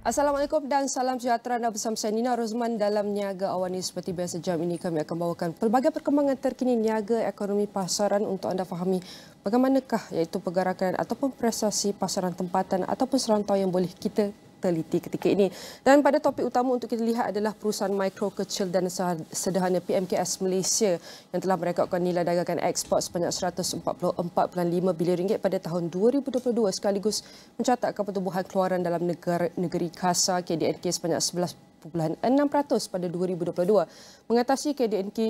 Assalamualaikum dan salam sejahtera. Anda bersama saya Nina Rozman dalam Niaga Awal News. Seperti biasa jam ini kami akan bawakan pelbagai perkembangan terkini niaga ekonomi pasaran untuk anda fahami bagaimanakah iaitu pergerakan ataupun prestasi pasaran tempatan ataupun serantau yang boleh kita teliti ketika ini. Dan pada topik utama untuk kita lihat adalah perusahaan mikro, kecil dan sederhana PMKS Malaysia yang telah merekodkan nilai dagangan ekspor sebanyak RM144.5 bilion pada tahun 2022 sekaligus mencatatkan pertumbuhan keluaran dalam negeri kasar KDNK sebanyak 11.6% pada 2022 mengatasi KDNK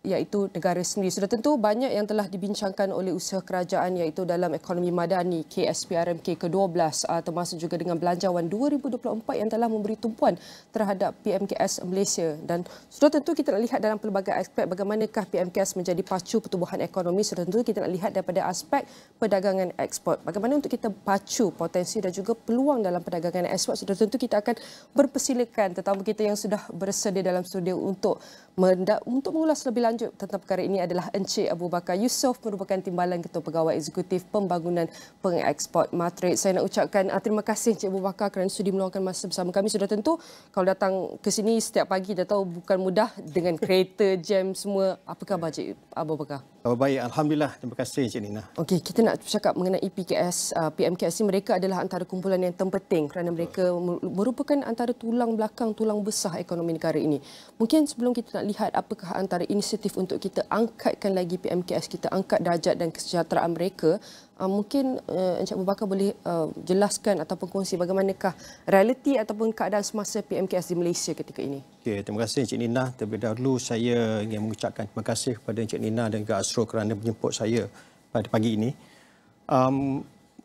iaitu negara sendiri. Sudah tentu banyak yang telah dibincangkan oleh usaha kerajaan iaitu dalam ekonomi madani KSPRMK ke-12 termasuk juga dengan Belanjawan 2024 yang telah memberi tumpuan terhadap PMKS Malaysia. Dan sudah tentu kita nak lihat dalam pelbagai aspek bagaimanakah PMKS menjadi pacu pertumbuhan ekonomi. Sudah tentu kita nak lihat daripada aspek perdagangan ekspor. Bagaimana untuk kita pacu potensi dan juga peluang dalam perdagangan ekspor. Sudah tentu kita akan berpersilakan tetamu kita yang sudah bersedia dalam studio untuk mengulas lebih lanjut tentang perkara ini adalah Encik Abu Bakar Yusof, merupakan Timbalan Ketua Pegawai Eksekutif Pembangunan Pengeksport Matrik. Saya nak ucapkan terima kasih Encik Abu Bakar kerana sudi meluangkan masa bersama kami. Sudah tentu kalau datang ke sini setiap pagi dah tahu bukan mudah dengan kereta, jam semua. Apa khabar Encik Abu Bakar? Khabar baik, Alhamdulillah. Terima kasih Encik Nina. Okey, kita nak bercakap mengenai PMKS ini. Mereka adalah antara kumpulan yang terpenting kerana mereka merupakan antara tulang belakang, tulang besar ekonomi negara ini. Mungkin sebelum kita nak lihat apakah antara inisiatif untuk kita angkatkan lagi PMKS, kita angkat darjat dan kesejahteraan mereka, mungkin Encik Abu Bakar boleh jelaskan ataupun kongsi bagaimanakah realiti ataupun keadaan semasa PMKS di Malaysia ketika ini. Okey, terima kasih Encik Nina. Terlebih dahulu saya ingin mengucapkan terima kasih kepada Encik Nina dan juga Asro kerana menjemput saya pada pagi ini.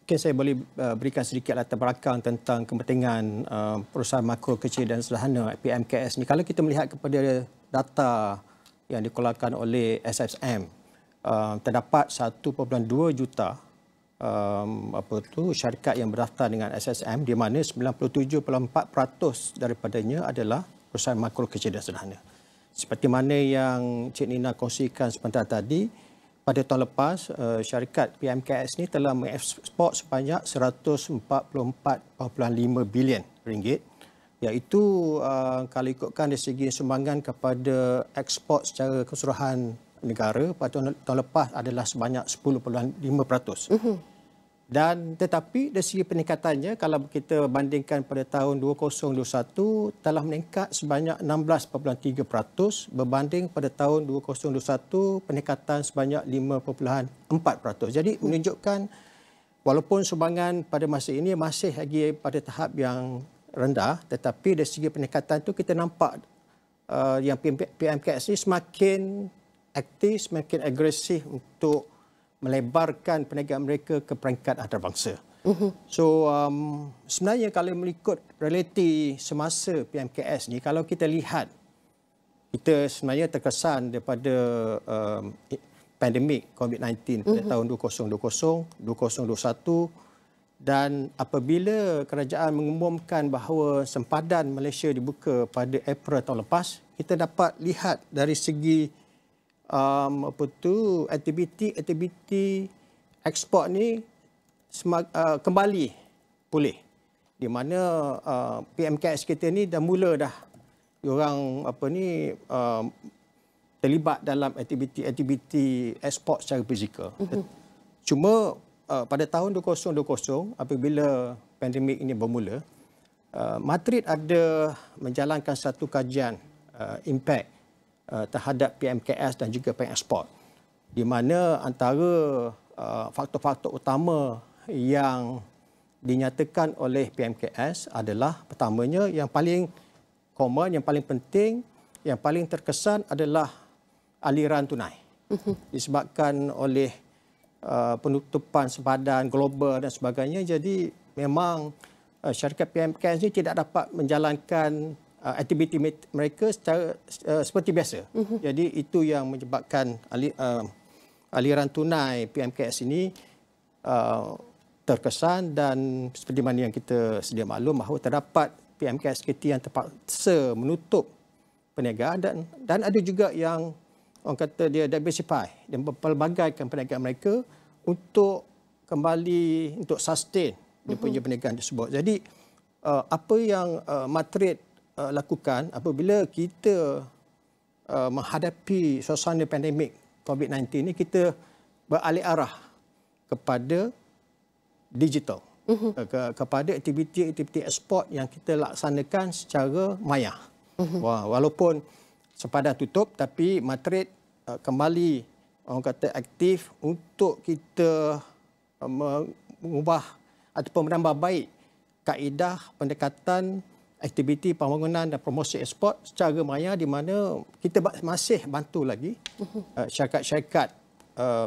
Mungkin saya boleh berikan sedikit latar belakang tentang kepentingan perusahaan makro, kecil dan sederhana PMKS ni. Kalau kita melihat kepada data yang dikeluarkan oleh SSM, terdapat 1.2 juta syarikat yang berdaftar dengan SSM di mana 97.4% daripadanya adalah perusahaan makro, kecil dan sederhana. Seperti mana yang Cik Nina kongsikan sebentar tadi, pada tahun lepas syarikat PMKS ni telah mengekspor sebanyak 144.5 bilion ringgit, iaitu kalau ikutkan dari segi sumbangan kepada ekspor secara keseluruhan negara pada tahun lepas adalah sebanyak 10.5%. Dan tetapi dari segi peningkatannya kalau kita bandingkan pada tahun 2021 telah meningkat sebanyak 16.3% berbanding pada tahun 2021 peningkatan sebanyak 5.4%. Jadi menunjukkan walaupun sumbangan pada masa ini masih lagi pada tahap yang rendah, tetapi dari segi peningkatan itu kita nampak yang PMKS ini semakin aktif, semakin agresif untuk melebarkan perniagaan mereka ke peringkat antarabangsa. So sebenarnya kalau mengikut realiti semasa PMKS ni, kalau kita lihat, kita sebenarnya terkesan daripada pandemik COVID-19 pada tahun 2020, 2021, dan apabila kerajaan mengumumkan bahawa sempadan Malaysia dibuka pada April tahun lepas, kita dapat lihat dari segi aktiviti ekspor ni kembali pulih, di mana PMKS kita ni dah mula dah diorang terlibat dalam aktiviti ekspor secara fizikal. Cuma pada tahun 2020 apabila pandemik ini bermula, Matrik ada menjalankan satu kajian impak terhadap PMKS dan juga pengekspor, di mana antara faktor-faktor utama yang dinyatakan oleh PMKS adalah pertamanya yang paling common, yang paling penting, yang paling terkesan adalah aliran tunai. Disebabkan oleh penutupan sempadan global dan sebagainya, jadi memang syarikat PMKS ini tidak dapat menjalankan aktiviti mereka secara seperti biasa. Jadi itu yang menyebabkan aliran tunai PMKS ini terkesan, dan seperti mana yang kita sedia maklum bahawa terdapat PMKS kita yang terpaksa menutup perniagaan dan ada juga yang orang kata dia diversify dan pelbagaikan perniagaan mereka untuk kembali untuk sustain dia punya perniagaan tersebut. Jadi apa yang Madrid lakukan apabila kita menghadapi suasana pandemik COVID-19 ini, kita beralih arah kepada digital, kepada aktiviti-aktiviti ekspor yang kita laksanakan secara maya. Walaupun sepadan tutup, tapi Madrid kembali orang kata aktif untuk kita mengubah ataupun menambah baik kaedah pendekatan aktiviti pembangunan dan promosi ekspor secara maya, di mana kita masih bantu lagi syarikat-syarikat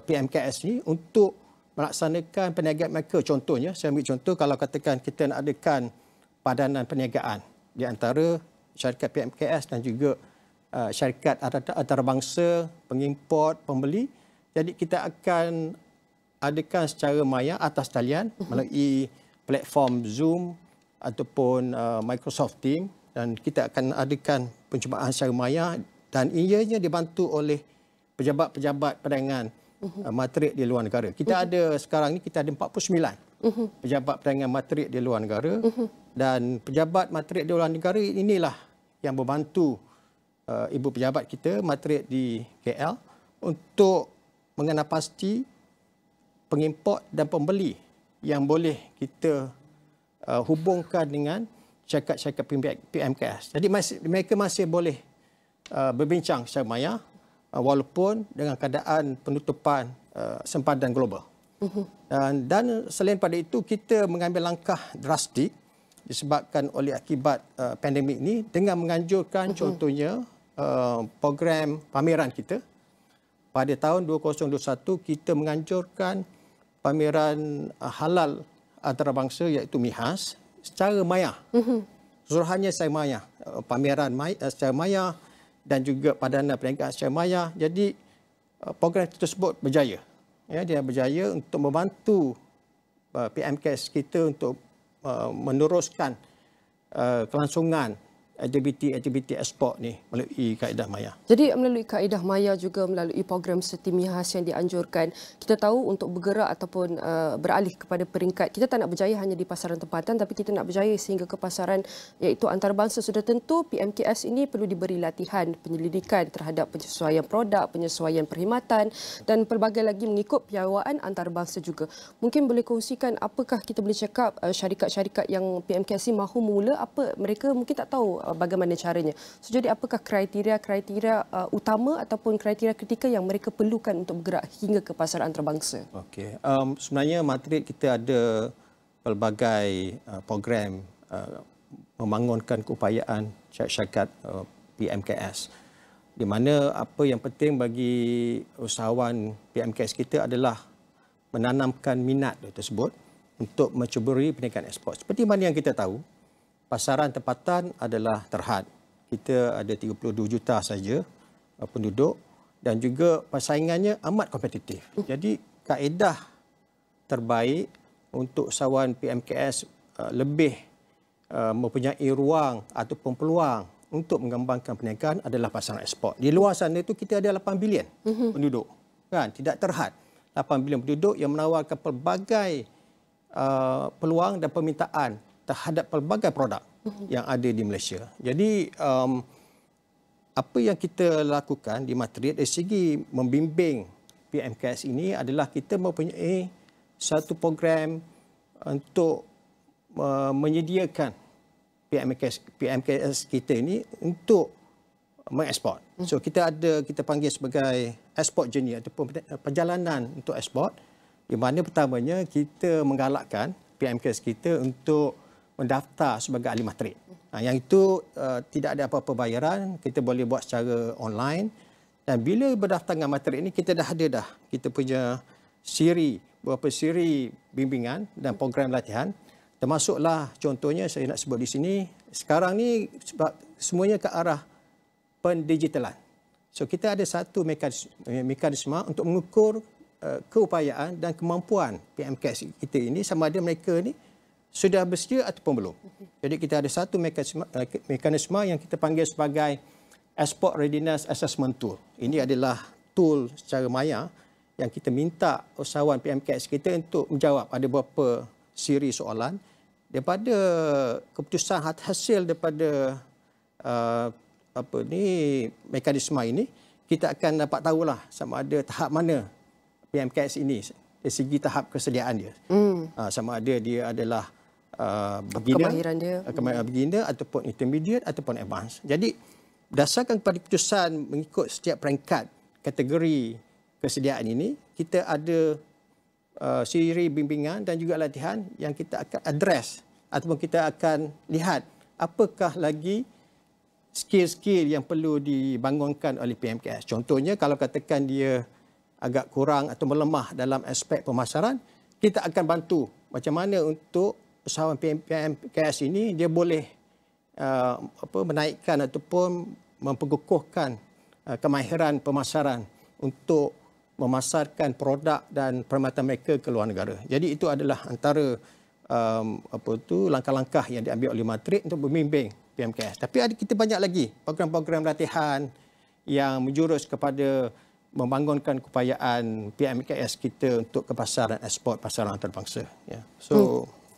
PMKS ni untuk melaksanakan perniagaan mereka. Contohnya, saya ambil contoh, kalau katakan kita nak adakan padanan perniagaan di antara syarikat PMKS dan juga syarikat antarabangsa, pengimport, pembeli. Jadi kita akan adakan secara maya atas talian melalui platform Zoom ataupun Microsoft Teams, dan kita akan adakan pencubaan secara maya, dan ianya dibantu oleh pejabat-pejabat perdagangan Madrid di luar negara. Kita ada sekarang ni kita ada 49 pejabat perdagangan Madrid di luar negara, dan pejabat Madrid di luar negara inilah yang membantu ibu pejabat kita Madrid di KL untuk mengenal pasti pengimport dan pembeli yang boleh kita hubungkan dengan syarikat-syarikat PMKS. Jadi mereka masih boleh berbincang secara maya walaupun dengan keadaan penutupan sempadan global. Dan selain pada itu, kita mengambil langkah drastik disebabkan oleh akibat pandemik ini dengan menganjurkan contohnya program pameran kita. Pada tahun 2021 kita menganjurkan pameran halal antarabangsa iaitu MIHAS secara maya. Keseluruhannya secara maya. Pameran secara maya dan juga padanan perniagaan secara maya. Jadi program tersebut berjaya. Ya, dia berjaya untuk membantu PMKS kita untuk meneruskan kelangsungan aktiviti ekspor ni melalui kaedah maya. Jadi melalui kaedah maya juga melalui program seperti MIHAS yang dianjurkan, kita tahu untuk bergerak ataupun beralih kepada peringkat, kita tak nak berjaya hanya di pasaran tempatan, tapi kita nak berjaya sehingga ke pasaran iaitu antarabangsa. Sudah tentu PMKS ini perlu diberi latihan penyelidikan terhadap penyesuaian produk, penyesuaian perkhidmatan dan pelbagai lagi mengikut piawaan antarabangsa juga. Mungkin boleh kongsikan apakah kita boleh cakap syarikat-syarikat yang PMKS ini mahu memula, apa mereka mungkin tak tahu bagaimana caranya. So, jadi apakah kriteria utama ataupun kriteria kritikal yang mereka perlukan untuk bergerak hingga ke pasaran antarabangsa? Okey. Sebenarnya Madrid kita ada pelbagai program membangunkan keupayaan syarikat PMKS, di mana apa yang penting bagi usahawan PMKS kita adalah menanamkan minat tersebut untuk mencuburi perniagaan ekspor. Seperti mana yang kita tahu, pasaran tempatan adalah terhad. Kita ada 32 juta saja penduduk dan juga persaingannya amat kompetitif. Jadi kaedah terbaik untuk usahawan PMKS lebih mempunyai ruang ataupun peluang untuk mengembangkan perniagaan adalah pasaran ekspor. Di luar sana itu kita ada 8 bilion penduduk. Kan? Tidak terhad. 8 bilion penduduk yang menawarkan pelbagai peluang dan permintaan terhadap pelbagai produk yang ada di Malaysia. Jadi apa yang kita lakukan di Madrid dari segi membimbing PMKS ini adalah kita mempunyai satu program untuk menyediakan PMKS kita ini untuk mengekspor. So kita panggil sebagai export journey ataupun perjalanan untuk ekspor, di mana pertamanya kita menggalakkan PMKS kita untuk mendaftar sebagai ahli Madrid. Yang itu tidak ada apa-apa bayaran, kita boleh buat secara online. Dan bila berdaftar dengan Madrid ini, kita dah ada kita punya beberapa siri bimbingan dan program latihan. Termasuklah contohnya saya nak sebut di sini, sekarang ni semuanya ke arah pendigitalan. So kita ada satu mekanisme untuk mengukur keupayaan dan kemampuan PMKS kita ini, sama ada mereka ni sudah bersedia ataupun belum. Jadi kita ada satu mekanisme yang kita panggil sebagai Export Readiness Assessment Tool. Ini adalah tool secara maya yang kita minta usahawan PMKS kita untuk menjawab. Ada beberapa siri soalan daripada keputusan hasil daripada mekanisme ini, kita akan dapat tahulah sama ada tahap mana PMKS ini dari segi tahap kesediaan dia. Sama ada dia adalah kemahiran dia, beginner ataupun intermediate ataupun advanced. Jadi berdasarkan kepada keputusan mengikut setiap peringkat kategori kesediaan ini, kita ada siri bimbingan dan juga latihan yang kita akan address ataupun kita akan lihat apakah lagi skill-skill yang perlu dibangunkan oleh PMKS. Contohnya kalau katakan dia agak kurang atau melemah dalam aspek pemasaran, kita akan bantu macam mana untuk usahawan PMKS ini dia boleh menaikkan ataupun memperkukuhkan kemahiran pemasaran untuk memasarkan produk dan perkhidmatan mereka ke luar negara. Jadi itu adalah antara langkah-langkah yang diambil oleh Matrik untuk membimbing PMKS. Tapi kita banyak lagi program-program latihan yang menjurus kepada membangunkan keupayaan PMKS kita untuk ke pasaran ekspor, pasaran antarabangsa. Ya.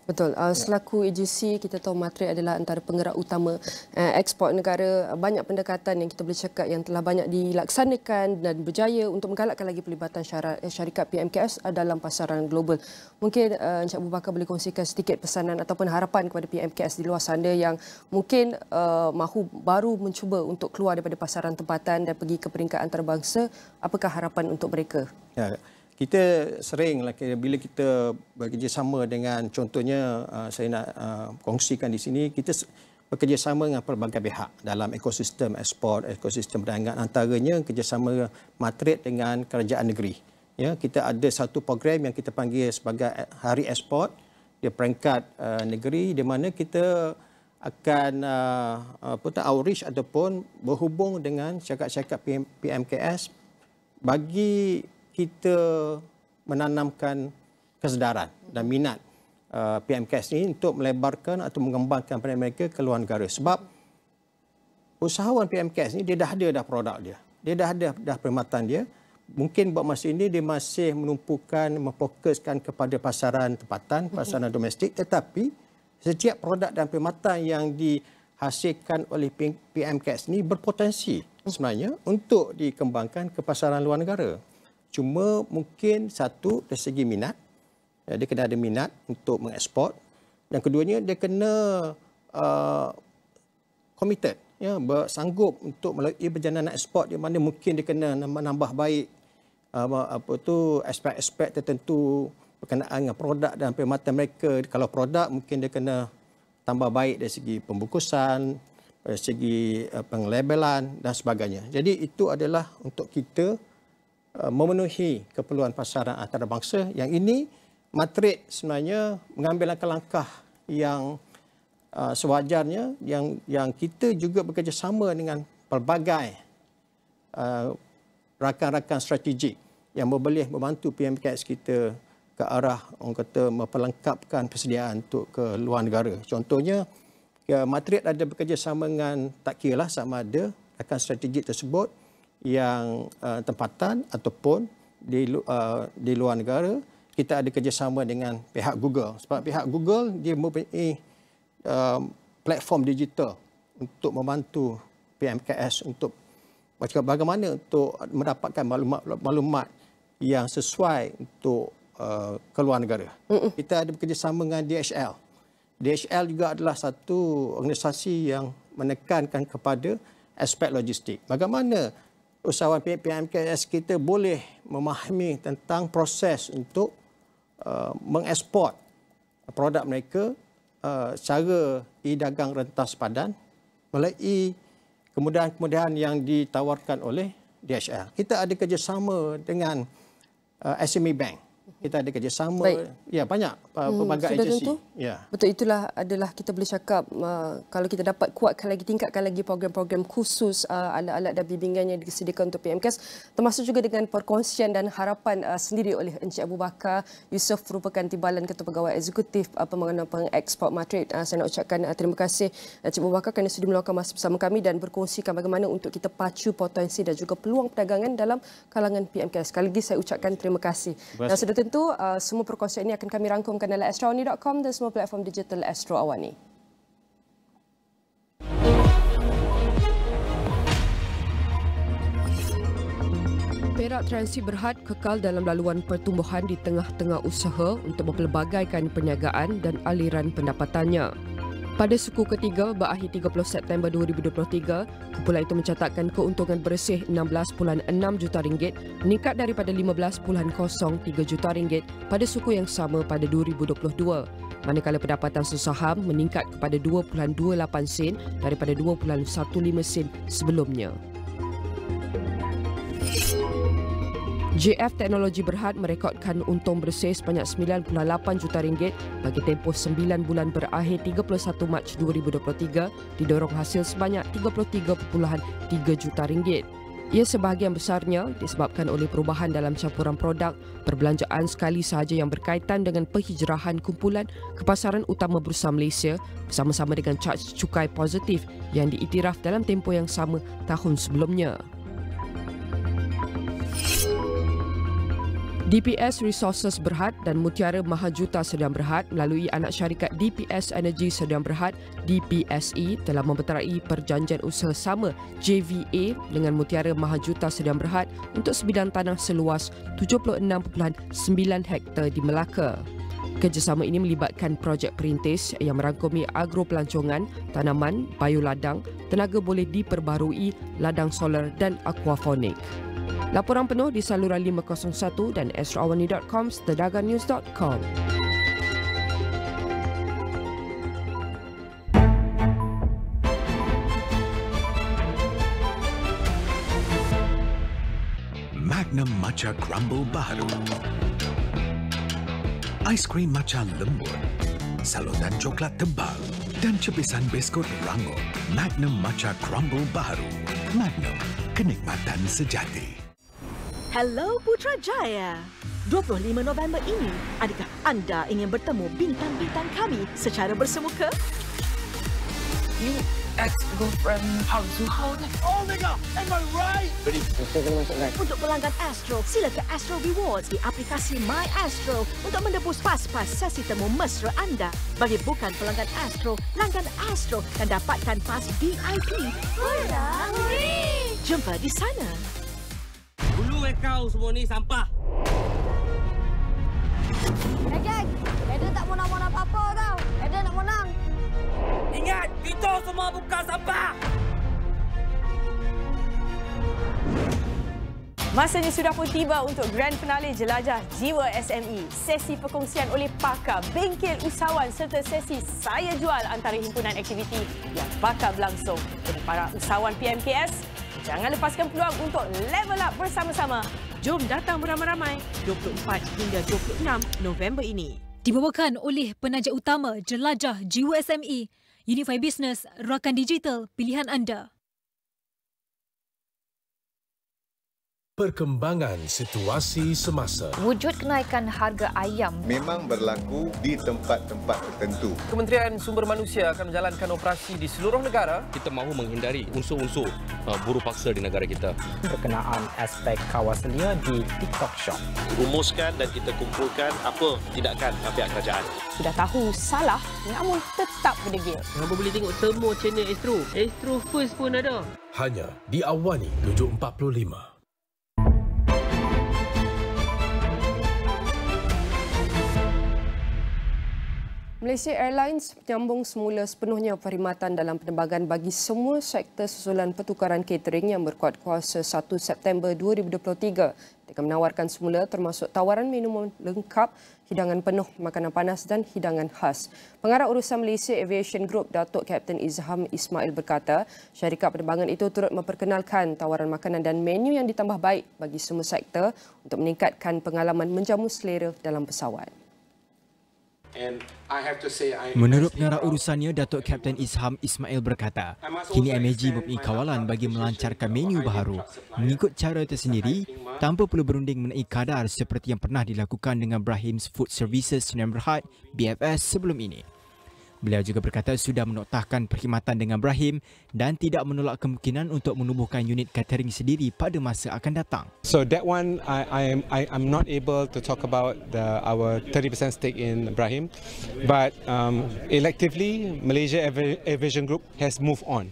Betul. Selaku agensi, kita tahu Matrik adalah antara penggerak utama ekspor negara. Banyak pendekatan yang kita boleh cakap yang telah banyak dilaksanakan dan berjaya untuk menggalakkan lagi pelibatan syarikat PMKS dalam pasaran global. Mungkin Encik Abu Bakar boleh kongsikan sedikit pesanan ataupun harapan kepada PMKS di luar sana yang mungkin mahu baru mencuba untuk keluar daripada pasaran tempatan dan pergi ke peringkat antarabangsa. Apakah harapan untuk mereka? Ya. Kita sering bila kita bekerjasama dengan, contohnya saya nak kongsikan di sini, kita bekerjasama dengan pelbagai pihak dalam ekosistem ekspor, ekosistem perdagangan, antaranya kerjasama Matrik dengan kerajaan negeri. Ya, kita ada satu program yang kita panggil sebagai Hari Ekspor di peringkat negeri, di mana kita akan outreach ataupun berhubung dengan syarikat-syarikat PMKS bagi kita menanamkan kesedaran dan minat PMKS ini untuk melebarkan atau mengembangkan brand mereka ke luar negara. Sebab usahawan PMKS ini dia dah ada produk dia. Dia dah ada perkhidmatan dia. Mungkin buat masa ini dia masih memfokuskan kepada pasaran tempatan, pasaran domestik, tetapi setiap produk dan perkhidmatan yang dihasilkan oleh PMKS ini berpotensi sebenarnya untuk dikembangkan ke pasaran luar negara. Cuma mungkin satu dari segi minat, dia kena ada minat untuk mengekspor. Yang keduanya dia kena committed, ya, bersanggup untuk melalui perjalanan ekspor di mana mungkin dia kena menambah baik aspek-aspek tertentu berkenaan dengan produk dan perkhidmatan mereka. Kalau produk mungkin dia kena tambah baik dari segi pembungkusan, dari segi penglabelan dan sebagainya. Jadi itu adalah untuk kita memenuhi keperluan pasaran antarabangsa. Yang ini Matrik sebenarnya mengambil langkah-langkah yang sewajarnya, yang kita juga bekerjasama dengan pelbagai rakan-rakan strategik yang boleh membantu PMKS kita ke arah orang kata memperlengkapkan persediaan untuk ke luar negara. Contohnya Matrik ada bekerjasama dengan, tak kira lah sama ada rakan strategik tersebut yang tempatan ataupun di luar negara. Kita ada kerjasama dengan pihak Google. Sebab pihak Google dia mempunyai platform digital untuk membantu PMKS untuk bagaimana untuk mendapatkan maklumat yang sesuai untuk keluar negara. Kita ada bekerjasama dengan DHL. DHL juga adalah satu organisasi yang menekankan kepada aspek logistik. Bagaimana usahawan PMKS kita boleh memahami tentang proses untuk mengekspor produk mereka secara e-dagang rentas padan melalui kemudahan-kemudahan yang ditawarkan oleh DHL. Kita ada kerjasama dengan SME Bank. Kita ada kerjasama, ya, banyak pelbagai agensi. Ya. Betul, itulah adalah kita boleh cakap kalau kita dapat kuatkan lagi, tingkatkan lagi program-program khusus alat-alat dan bimbingan yang disediakan untuk PMKS, termasuk juga dengan perkongsian dan harapan sendiri oleh Encik Abu Bakar Yusof, merupakan Timbalan Ketua Pegawai Eksekutif Pengenalan Pengekspor Matrik. Saya nak ucapkan terima kasih Encik Abu Bakar kerana sudi meluangkan masa bersama kami dan berkongsikan bagaimana untuk kita pacu potensi dan juga peluang perdagangan dalam kalangan PMKS. Sekali lagi saya ucapkan terima kasih. Dan sudah tentu semua perkongsian ini akan kami rangkumkan saksikan dalam astroawani.com dan semua platform digital Astro Awani. Perak Transit Berhad kekal dalam laluan pertumbuhan di tengah-tengah usaha untuk mempelbagaikan perniagaan dan aliran pendapatannya. Pada suku ketiga berakhir 30 September 2023, kumpulan itu mencatatkan keuntungan bersih RM16.6 juta meningkat daripada RM15.03 juta pada suku yang sama pada 2022. Manakala pendapatan sesaham meningkat kepada 2.28 sen daripada 2.15 sen sebelumnya. JF Teknologi Berhad merekodkan untung bersih sebanyak RM9.8 juta bagi tempoh 9 bulan berakhir 31 Mac 2023 didorong hasil sebanyak RM33.3 juta. Ia sebahagian besarnya disebabkan oleh perubahan dalam campuran produk perbelanjaan sekali sahaja yang berkaitan dengan penghijrahan kumpulan ke pasaran utama Bursa Malaysia bersama-sama dengan caj cukai positif yang diiktiraf dalam tempoh yang sama tahun sebelumnya. DPS Resources Berhad dan Mutiara Mahajuta Sdn Berhad melalui anak syarikat DPS Energy Sdn Berhad DPSE telah membenterai perjanjian usaha sama JVA dengan Mutiara Mahajuta Sdn Berhad untuk sebidang tanah seluas 76.9 hektar di Melaka. Kerjasama ini melibatkan projek perintis yang merangkumi agropelancongan, tanaman, bioladang, tenaga boleh diperbarui, ladang solar dan aquaponik. Laporan penuh di saluran 501 dan astroawani.com, sedaganews.com. Magnum Matcha Crumble baru. Aiskrim matcha lembut, saluran coklat tebal dan cebisan biskut rangup. Magnum Matcha Crumble baru. Magnum, kenikmatan sejati. Hello Putrajaya. 25 November ini, adakah anda ingin bertemu bintang-bintang kami secara bersemuka? You ex-girlfriend Hang Zuhao. Oh my god, am I right? Untuk pelanggan Astro, sila ke Astro Rewards di aplikasi My Astro untuk menebus pas-pas sesi temu mesra anda. Bagi bukan pelanggan Astro, langgan Astro dan dapatkan pas VIP. Jumpa di sana. Dulu kau semua ni sampah. Geng, Eden tak mau nak apa-apa tau. Eden nak menang. Ingat, kita semua bukan sampah. Masanya sudah pun tiba untuk grand finale Jelajah Jiwa SME. Sesi perkongsian oleh pakar, bengkel usahawan serta sesi saya jual antara himpunan aktiviti yang bakal berlangsung. Jadi para usahawan PMKS, jangan lepaskan peluang untuk level up bersama-sama. Jom datang beramai-ramai 24 hingga 26 November ini. Dibawakan oleh penaja utama Jelajah Jiwa SME, Unify Business, rakan digital pilihan anda. Perkembangan situasi semasa. Wujud kenaikan harga ayam memang berlaku di tempat-tempat tertentu. Kementerian Sumber Manusia akan menjalankan operasi di seluruh negara. Kita mahu menghindari unsur-unsur buruh paksa di negara kita. Berkenaan aspek kawasalia di TikTok Shop. Rumuskan dan kita kumpulkan apa tindakan pihak kerajaan. Sudah tahu salah namun tetap berdegil. Apa boleh tengok semua channel Astro. Astro First pun ada. Hanya di Awani 745. Malaysia Airlines menyambung semula sepenuhnya perkhidmatan dalam penerbangan bagi semua sektor susulan pertukaran catering yang berkuat kuasa 1 September 2023 dengan menawarkan semula termasuk tawaran minum lengkap, hidangan penuh, makanan panas dan hidangan khas. Pengarah Urusan Malaysia Aviation Group, Datuk Kapten Izham Ismail berkata, syarikat penerbangan itu turut memperkenalkan tawaran makanan dan menu yang ditambah baik bagi semua sektor untuk meningkatkan pengalaman menjamu selera dalam pesawat. Menurut pengarah urusannya, Datuk Kapten Izham Ismail berkata, kini MAG mempunyai kawalan bagi melancarkan menu baharu mengikut cara tersendiri tanpa perlu berunding mengenai kadar seperti yang pernah dilakukan dengan Brahim's Food Services Sdn Bhd BFS sebelum ini. Beliau juga berkata sudah menoktahkan perkhidmatan dengan Brahim dan tidak menolak kemungkinan untuk menubuhkan unit catering sendiri pada masa akan datang. So that one, I'm not able to talk about our 30% stake in Brahim, but electively, Malaysia Aviation Group has moved on.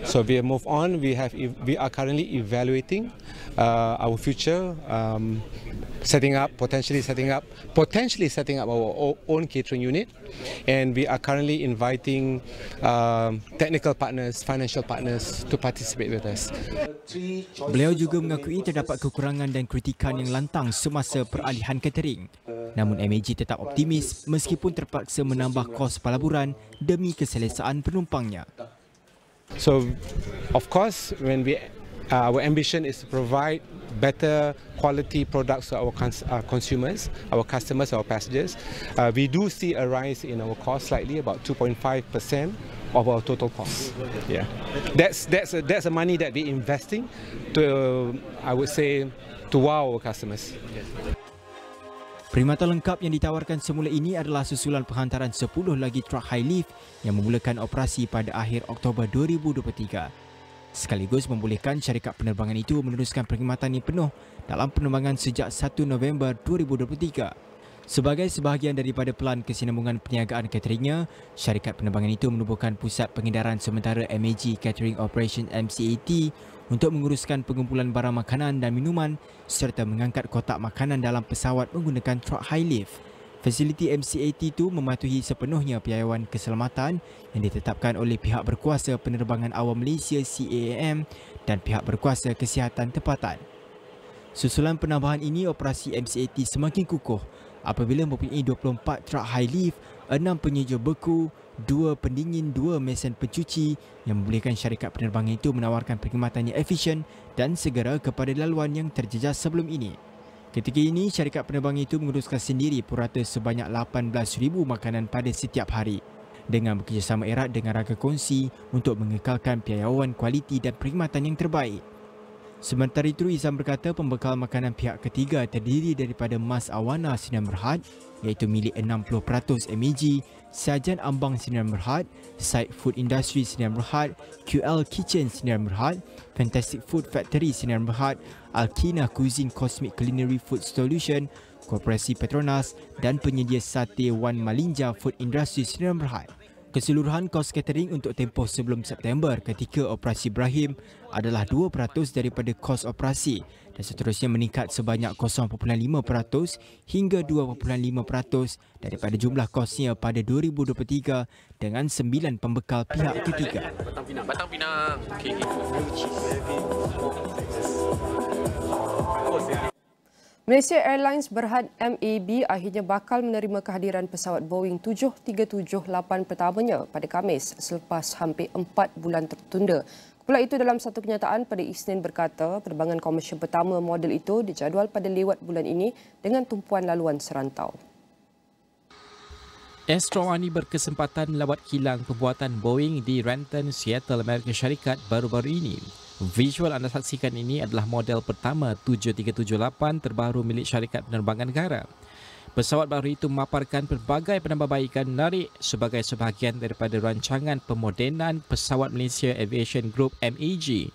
So we have moved on. We are currently evaluating our future, potentially setting up our own catering unit, and we are currently inviting technical partners, financial partners to participate with us. Beliau juga mengakui terdapat kekurangan dan kritikan yang lantang semasa peralihan catering. Namun MAG tetap optimis meskipun terpaksa menambah kos pelaburan demi keselesaan penumpangnya. So, of course, our ambition is to provide better quality products to our consumers, our customers, our passengers. We do see a rise in our cost slightly, about 2.5% of our total cost. Yeah, that's the money that we investing to, I would say, to wow our customers. Perkhidmatan lengkap yang ditawarkan semula ini adalah susulan penghantaran 10 lagi truk high lift yang memulakan operasi pada akhir Oktober 2023. Sekaligus membolehkan syarikat penerbangan itu meneruskan perkhidmatan yang penuh dalam penerbangan sejak 1 November 2023. Sebagai sebahagian daripada pelan kesinambungan perniagaan cateringnya, syarikat penerbangan itu menubuhkan pusat pengedaran sementara MAG Catering Operation MCAT untuk menguruskan pengumpulan barang makanan dan minuman serta mengangkat kotak makanan dalam pesawat menggunakan truk high lift. Fasiliti MCAT itu mematuhi sepenuhnya piawaian keselamatan yang ditetapkan oleh pihak berkuasa penerbangan awam Malaysia CAAM dan pihak berkuasa kesihatan tempatan. Susulan penambahan ini, operasi MCAT semakin kukuh apabila mempunyai 24 truk high lift, 6 penyejuk beku, 2 pendingin, 2 mesin pencuci yang membolehkan syarikat penerbangan itu menawarkan perkhidmatan yang efisien dan segera kepada laluan yang terjejas sebelum ini. Ketika ini, syarikat penerbangan itu menguruskan sendiri purata sebanyak 18,000 makanan pada setiap hari dengan bekerjasama erat dengan raga kongsi untuk mengekalkan piawaian kualiti dan perkhidmatan yang terbaik. Sementara itu, Izam berkata pembekal makanan pihak ketiga terdiri daripada Mas Awana Sdn Bhd iaitu milik 60% MAG, Sajan Ambang Sdn Bhd, Side Food Industry Sdn Bhd, QL Kitchen Sdn Bhd, Fantastic Food Factory Sdn Bhd, Alkina Cuisine Cosmic Culinary Food Solution, Koperasi Petronas dan penyedia sate Wan Malinja Food Industry Sdn Bhd. Keseluruhan kos catering untuk tempoh sebelum September ketika operasi Brahim adalah 2% daripada kos operasi dan seterusnya meningkat sebanyak 0.5% hingga 2.5% daripada jumlah kosnya pada 2023 dengan 9 pembekal pihak ketiga. Batang Pinang. Okay. Malaysia Airlines Berhad MAB akhirnya bakal menerima kehadiran pesawat Boeing 737-8 pertamanya pada Khamis selepas hampir 4 bulan tertunda. Pula itu dalam satu kenyataan pada Isnin berkata penerbangan komersial pertama model itu dijadual pada lewat bulan ini dengan tumpuan laluan serantau. Astro Ani berkesempatan melawat kilang pembuatan Boeing di Renton, Seattle, Amerika Syarikat baru-baru ini. Visual anda saksikan ini adalah model pertama 737-8 terbaru milik syarikat penerbangan negara. Pesawat baru itu memaparkan pelbagai penambahbaikan menarik sebagai sebahagian daripada rancangan pemodenan pesawat Malaysia Aviation Group MAG.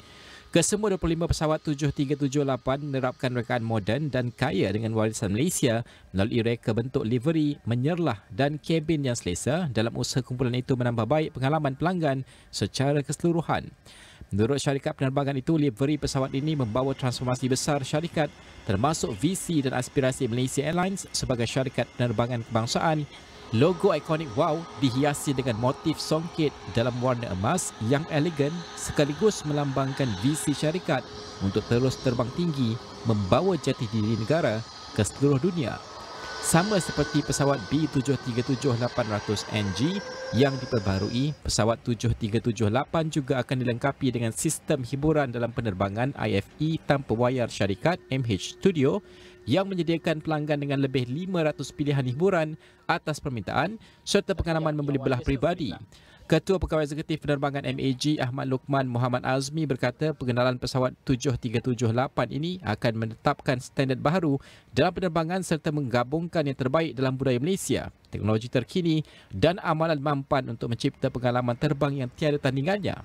Kesemua 25 pesawat 737-8 menerapkan rekaan moden dan kaya dengan warisan Malaysia melalui reka bentuk livery, menyerlah dan kabin yang selesa. Dalam usaha kumpulan itu menambah baik pengalaman pelanggan secara keseluruhan. Menurut syarikat penerbangan itu, livery pesawat ini membawa transformasi besar syarikat termasuk visi dan aspirasi Malaysia Airlines sebagai syarikat penerbangan kebangsaan. Logo ikonik WOW dihiasi dengan motif songket dalam warna emas yang elegan sekaligus melambangkan visi syarikat untuk terus terbang tinggi membawa jati diri negara ke seluruh dunia. Sama seperti pesawat B737-800NG yang diperbarui, pesawat 737-8 juga akan dilengkapi dengan sistem hiburan dalam penerbangan IFE tanpa wayar syarikat MH Studio yang menyediakan pelanggan dengan lebih 500 pilihan hiburan atas permintaan serta pengalaman membeli belah peribadi. Ketua Pegawai Eksekutif Penerbangan MAG Ahmad Luqman Muhammad Azmi berkata pengenalan pesawat 737-8 ini akan menetapkan standard baru dalam penerbangan serta menggabungkan yang terbaik dalam budaya Malaysia. teknologi terkini dan amalan mampan untuk mencipta pengalaman terbang yang tiada tandingannya.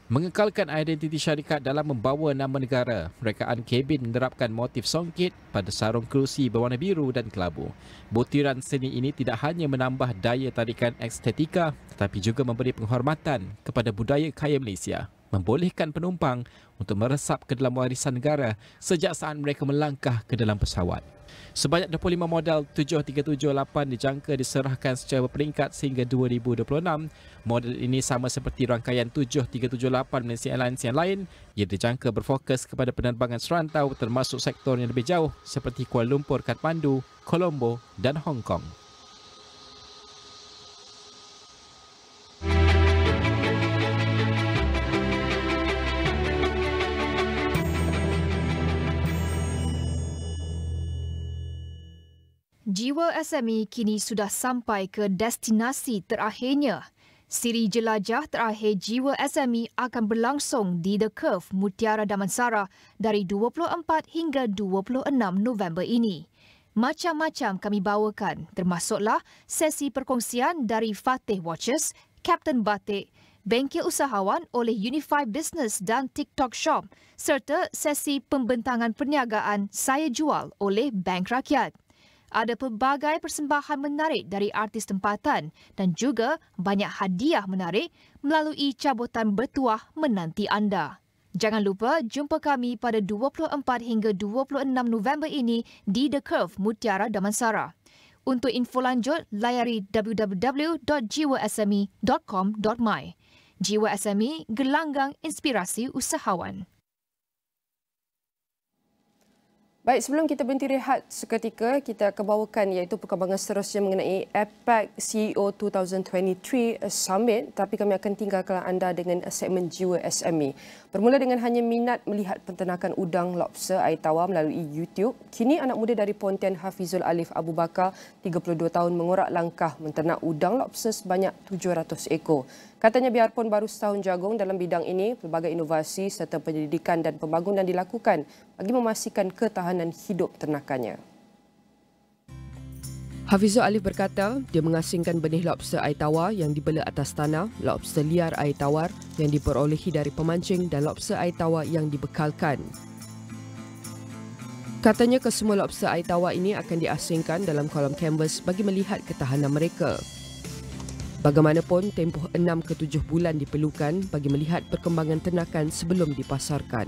Mengekalkan identiti syarikat dalam membawa nama negara, rekaan kabin menerapkan motif songket pada sarung kerusi berwarna biru dan kelabu. Butiran seni ini tidak hanya menambah daya tarikan estetika tetapi juga memberi penghormatan kepada budaya kaya Malaysia, membolehkan penumpang untuk meresap ke dalam warisan negara sejak saat mereka melangkah ke dalam pesawat. Sebanyak 25 model 7378 dijangka diserahkan secara berperingkat sehingga 2026. Model ini sama seperti rangkaian 7378 Malaysia Airlines yang lain. Ia dijangka berfokus kepada penerbangan serantau termasuk sektor yang lebih jauh seperti Kuala Lumpur, Kathmandu, Colombo dan Hong Kong. Jiwa SME kini sudah sampai ke destinasi terakhirnya. Siri jelajah terakhir Jiwa SME akan berlangsung di The Curve, Mutiara Damansara dari 24 hingga 26 November ini. Macam-macam kami bawakan, termasuklah sesi perkongsian dari Fatih Watches, Captain Batik, Bengkel Usahawan oleh Unify Business dan TikTok Shop, serta sesi pembentangan perniagaan Saya Jual oleh Bank Rakyat. Ada pelbagai persembahan menarik dari artis tempatan dan juga banyak hadiah menarik melalui cabutan bertuah menanti anda. Jangan lupa jumpa kami pada 24 hingga 26 November ini di The Curve, Mutiara Damansara. Untuk info lanjut, layari www.jiwasme.com.my. Jiwa SME, gelanggang inspirasi usahawan. Baik, sebelum kita berhenti rehat seketika, kita akan bawakan iaitu perkembangan seterusnya mengenai APEC CEO 2023 Summit, tapi kami akan tinggalkan anda dengan segmen Jiwa SME. Bermula dengan hanya minat melihat penternakan udang lobster air tawar melalui YouTube, kini anak muda dari Pontian Hafizul Alif Abu Bakar, 32 tahun, mengorak langkah menternak udang lobster sebanyak 700 ekor. Katanya biarpun baru setahun jagung dalam bidang ini, pelbagai inovasi serta penyelidikan dan pembangunan dilakukan bagi memastikan ketahanan hidup ternakannya. Hafizul Alif berkata, dia mengasingkan benih lobster air tawar yang dibela atas tanah, lobster liar air tawar yang diperolehi dari pemancing dan lobster air tawar yang dibekalkan. Katanya kesemua lobster air tawar ini akan diasingkan dalam kolam canvas bagi melihat ketahanan mereka. Bagaimanapun, tempoh 6 ke 7 bulan diperlukan bagi melihat perkembangan ternakan sebelum dipasarkan.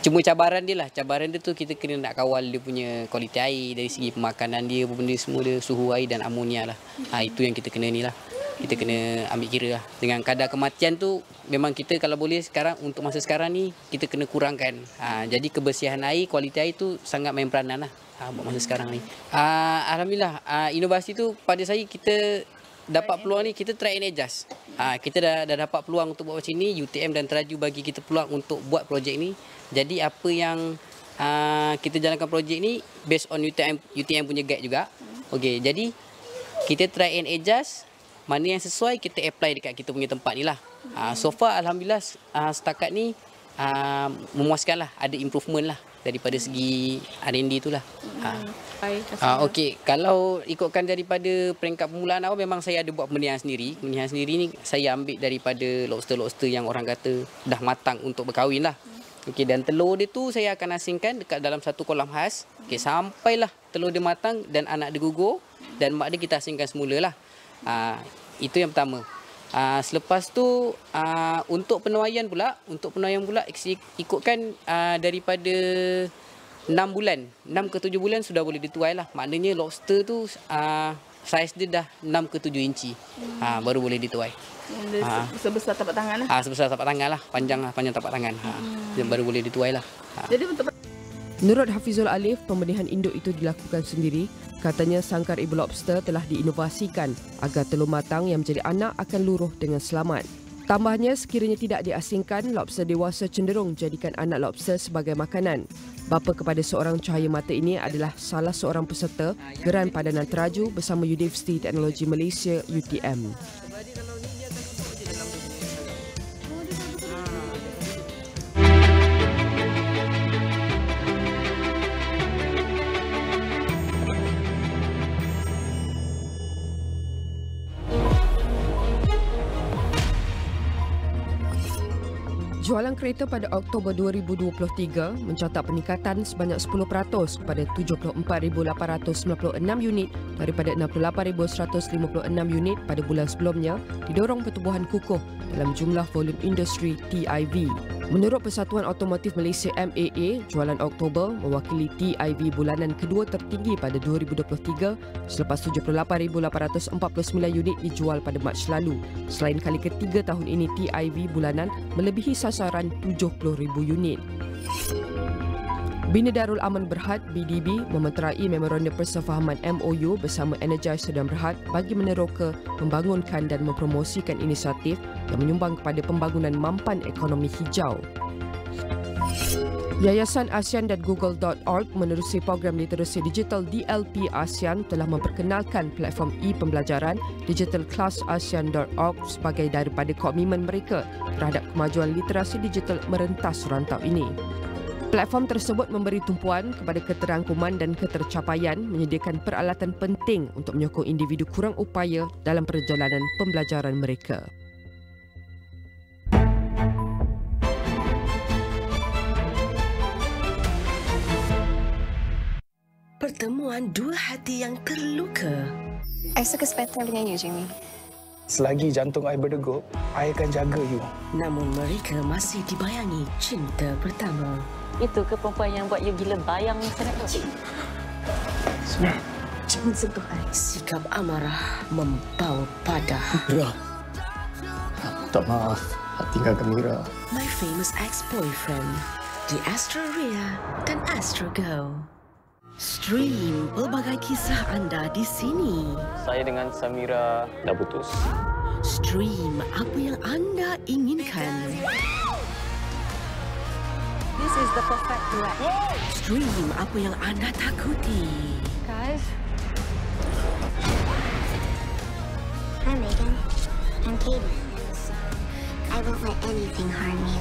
Cuma cabaran dia lah. Cabaran dia tu kita kena nak kawal dia punya kualiti air dari segi pemakanan dia, benda semua dia, suhu air dan amonia lah. Itu yang kita kena ni lah. Kita kena ambil kira lah. Dengan kadar kematian tu, memang kita kalau boleh sekarang, untuk masa sekarang ni, kita kena kurangkan. Jadi kebersihan air, kualiti air tu sangat main peranan lah buat masa sekarang ni. Alhamdulillah, inovasi tu pada saya kita dapat peluang ni, kita try and adjust. Kita dah dapat peluang untuk buat macam ni. UTM dan Teraju bagi kita peluang untuk buat projek ni. Jadi apa yang kita jalankan projek ni based on UTM punya guide juga. Okey, jadi kita try and adjust. Mana yang sesuai kita apply dekat kita punya tempat ni lah. So far alhamdulillah setakat ni memuaskan lah. Ada improvement lah daripada segi R&D tu lah. Okey, kalau ikutkan daripada peringkat permulaan awal, memang saya ada buat pembenihan sendiri. Pembenihan sendiri ni saya ambil daripada lobster-lobster yang orang kata dah matang untuk berkahwin lah. Okey, dan telur dia tu saya akan asingkan dekat dalam satu kolam khas. Okey, sampailah telur dia matang dan anak dia gugur dan mak dia kita asingkan semula lah. Itu yang pertama. Selepas tu untuk penuaian pula ikutkan daripada 6 bulan, 6 ke 7 bulan sudah boleh dituai lah. Maknanya lobster tu saiz dia dah 6 ke 7 inci. Baru boleh dituai. Sebesar tapak tangan lah. Sebesar tapak tangan lah, panjang tapak tangan. Baru boleh dituai lah. Jadi untuk Menurut Hafizul Alif, pembenihan induk itu dilakukan sendiri. Katanya sangkar ibu lobster telah diinovasikan agar telur matang yang menjadi anak akan luruh dengan selamat. Tambahnya, sekiranya tidak diasingkan, lobster dewasa cenderung jadikan anak lobster sebagai makanan. Bapa kepada seorang cahaya mata ini adalah salah seorang peserta Geran Padanan Teraju bersama Universiti Teknologi Malaysia UTM. Jualan kereta pada Oktober 2023 mencatat peningkatan sebanyak 10% kepada 74,896 unit daripada 68,156 unit pada bulan sebelumnya, didorong pertumbuhan kukuh dalam jumlah volume industri TIV. Menurut Persatuan Automotif Malaysia MAA, jualan Oktober mewakili TIV bulanan kedua tertinggi pada 2023 selepas 78,849 unit dijual pada Mac lalu. Selain kali ketiga tahun ini, TIV bulanan melebihi sasaran 70,000 unit. Bina Darul Aman Berhad BDB memeterai memorandum persefahaman MOU bersama Energize Sedan Berhad bagi meneroka, membangunkan dan mempromosikan inisiatif yang menyumbang kepada pembangunan mampan ekonomi hijau. Yayasan ASEAN dan Google.org menerusi program literasi digital DLP ASEAN telah memperkenalkan platform e-pembelajaran Digital Class ASEAN.org sebagai daripada komitmen mereka terhadap kemajuan literasi digital merentas rantau ini. Platform tersebut memberi tumpuan kepada keterangkuman dan ketercapaian, menyediakan peralatan penting untuk menyokong individu kurang upaya dalam perjalanan pembelajaran mereka. Pertemuan dua hati yang terluka. I suka spektakel dengan you, Jamie. Selagi jantung I berdegup, I akan jaga you. Namun mereka masih dibayangi cinta pertama. Itu ke perempuan yang buat you gila bayang sangat tu? Jangan sentuh I. Sikap amarah membawa padah. Mira. Aku tak maaf. Tinggalkan Mira. My Famous Ex-Boyfriend. The Astro Ria dan Astro Go. Stream pelbagai kisah anda di sini. Saya dengan Samira dah putus. Stream apa yang anda inginkan. This is the perfect duet. Stream apa yang anda takuti. Guys. Hi, Megan. I'm Kaden. I won't let anything harm you.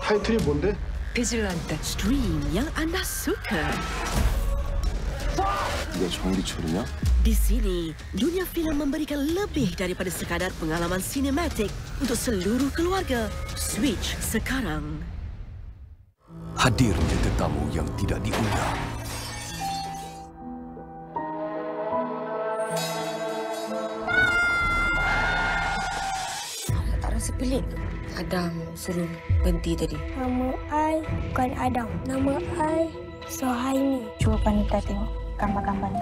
Hai, itu dia bonda. Kejelantan stream yang anda suka. Dia cuma dicurinya. Di sini, dunia filem memberikan lebih daripada sekadar pengalaman sinematik untuk seluruh keluarga. Switch sekarang. Hadirnya tetamu yang tidak diundang. Tak rasa pelik. Adam suruh berhenti tadi. Nama I bukan Adam. Nama I Sohaimi. Cuba Panita tengok gambar-gambarnya.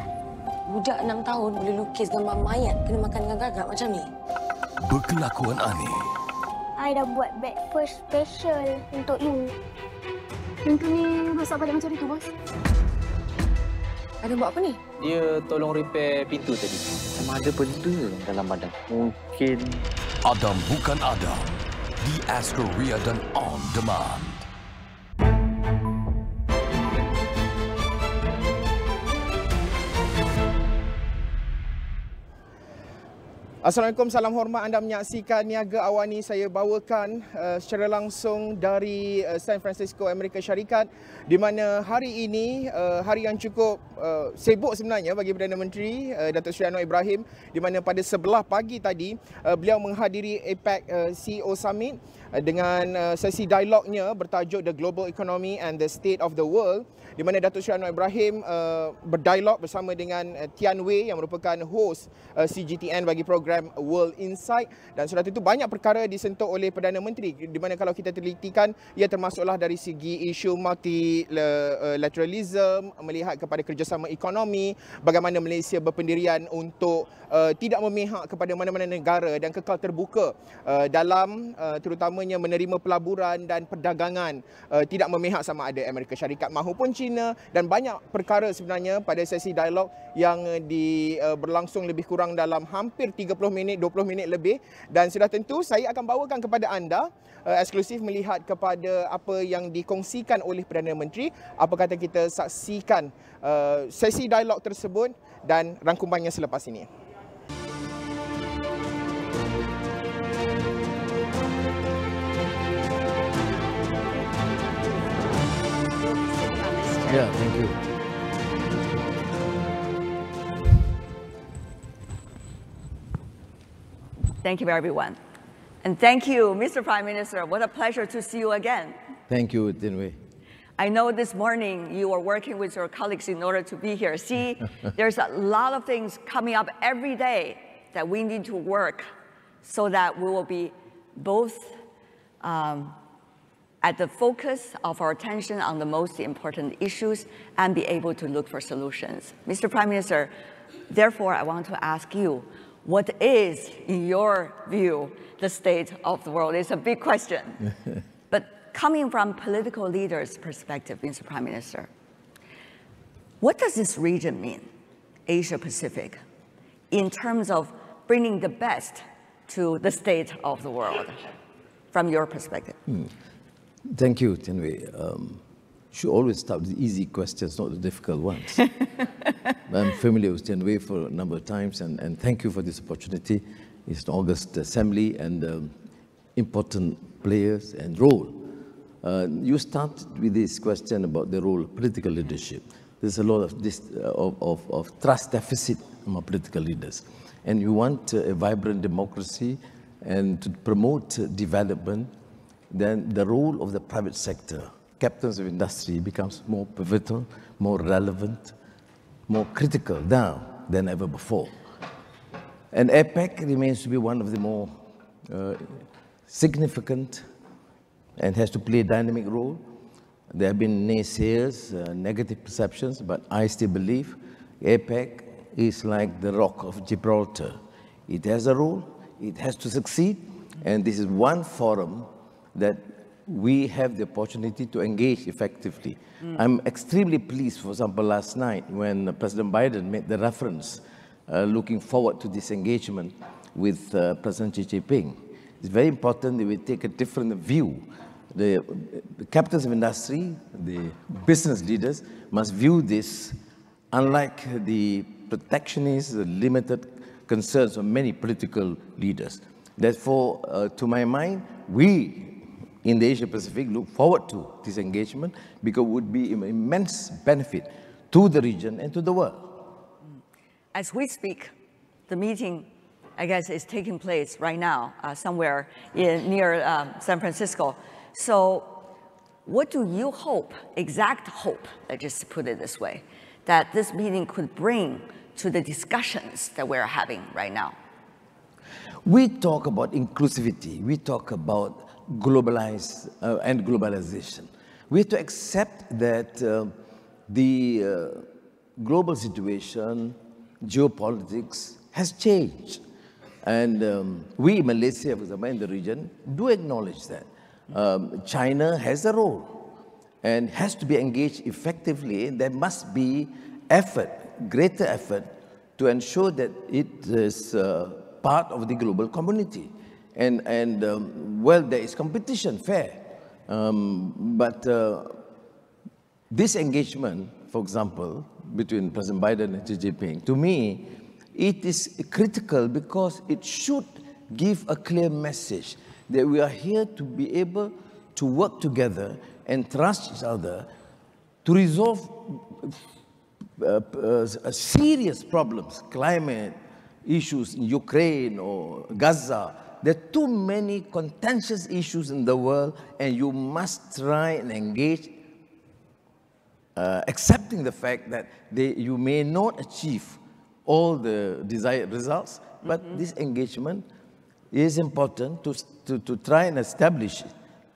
Budak 6 tahun boleh lukis gambar mayat kena makan dengan gagak macam ni. Berkelakuan aneh. I dah buat breakfast special untuk you. Pintu ni rosak balik macam itu, bos. Adam buat apa ni? Dia tolong repair pintu tadi. Sama ada benda dalam badan. Mungkin Adam bukan Adam. Di Astro Ria dan On Demand. Assalamualaikum, salam hormat. Anda menyaksikan Niaga Awani. Saya bawakan secara langsung dari San Francisco, Amerika Syarikat, di mana hari ini hari yang cukup sibuk sebenarnya bagi Perdana Menteri Datuk Seri Anwar Ibrahim, di mana pada 11 pagi tadi beliau menghadiri APEC CEO Summit dengan sesi dialognya bertajuk The Global Economy and the State of the World, di mana Datuk Seri Anwar Ibrahim berdialog bersama dengan Tian Wei yang merupakan host CGTN bagi program World Insight, dan sudah tentu banyak perkara disentuh oleh Perdana Menteri, di mana kalau kita telitikan ia termasuklah dari segi isu multilateralism, melihat kepada kerjasama ekonomi, bagaimana Malaysia berpendirian untuk tidak memihak kepada mana-mana negara dan kekal terbuka dalam terutamanya menerima pelaburan dan perdagangan, tidak memihak sama ada Amerika Syarikat mahupun China, dan banyak perkara sebenarnya pada sesi dialog yang berlangsung lebih kurang dalam hampir 30 minit, 20 minit lebih, dan sudah tentu saya akan bawakan kepada anda eksklusif melihat kepada apa yang dikongsikan oleh Perdana Menteri. Apa kata kita saksikan sesi dialog tersebut dan rangkumannya selepas ini. Yeah, thank you. Thank you, everyone. And thank you, Mr. Prime Minister. What a pleasure to see you again. Thank you, Tin Wei. I know this morning you were working with your colleagues in order to be here. See, there's a lot of things coming up every day that we need to work so that we will be both at the focus of our attention on the most important issues and be able to look for solutions. Mr. Prime Minister, therefore, I want to ask you, what is, in your view, the state of the world? It's a big question. But coming from political leaders' perspective, Mr. Prime Minister, what does this region mean, Asia Pacific, in terms of bringing the best to the state of the world, from your perspective? Thank you, Tin Wei. Should always start with the easy questions, not the difficult ones. I'm familiar with Tin Wei for a number of times, and thank you for this opportunity. It's an August Assembly and important players and role. You started with this question about the role of political leadership. There's a lot of this of trust deficit among political leaders, and you want a vibrant democracy and to promote development. Then the role of the private sector, captains of industry, becomes more pivotal, more relevant, more critical now than ever before. And APEC remains to be one of the more significant and has to play a dynamic role. There have been naysayers, negative perceptions, but I still believe APEC is like the Rock of Gibraltar. It has a role, it has to succeed, and this is one forum that we have the opportunity to engage effectively. I'm extremely pleased, for example, last night when President Biden made the reference looking forward to this engagement with President Xi Jinping. It's very important that we take a different view. The captains of industry, the business leaders must view this unlike the protectionist, the limited concerns of many political leaders. Therefore, to my mind, we in the Asia Pacific look forward to this engagement because it would be an immense benefit to the region and to the world. As we speak, the meeting, I guess, is taking place right now somewhere near San Francisco. So what do you hope, exact hope, let's just put it this way, that this meeting could bring to the discussions that we're having right now? We talk about inclusivity. We talk about globalization. We have to accept that the global situation, geopolitics has changed. And we in Malaysia, for example, in the region, do acknowledge that. China has a role and has to be engaged effectively. There must be effort, greater effort, to ensure that it is part of the global community. Well, there is competition, fair. But this engagement, for example, between President Biden and Xi Jinping, to me, it is critical because it should give a clear message that we are here to be able to work together and trust each other to resolve serious problems, climate issues in Ukraine or Gaza. There are too many contentious issues in the world, and you must try and engage, accepting the fact that you may not achieve all the desired results, but this engagement is important to try and establish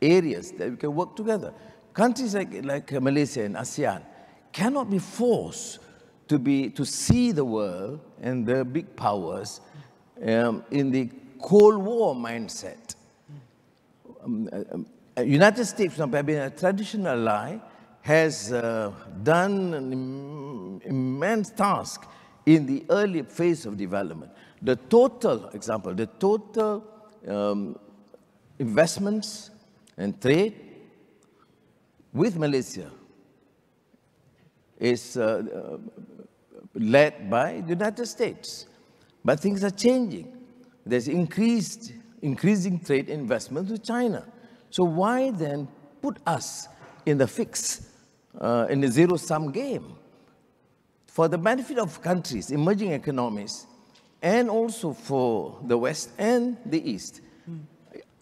areas that we can work together. Countries like Malaysia and ASEAN cannot be forced to see the world and the big powers in the Cold War mindset. United States, for example, being a traditional ally, has done an immense task in the early phase of development. The total, example, the total investments and trade with Malaysia is led by the United States. But things are changing. There's increasing trade investment with China. So why then put us in the fix, in the zero-sum game? For the benefit of countries, emerging economies, and also for the West and the East.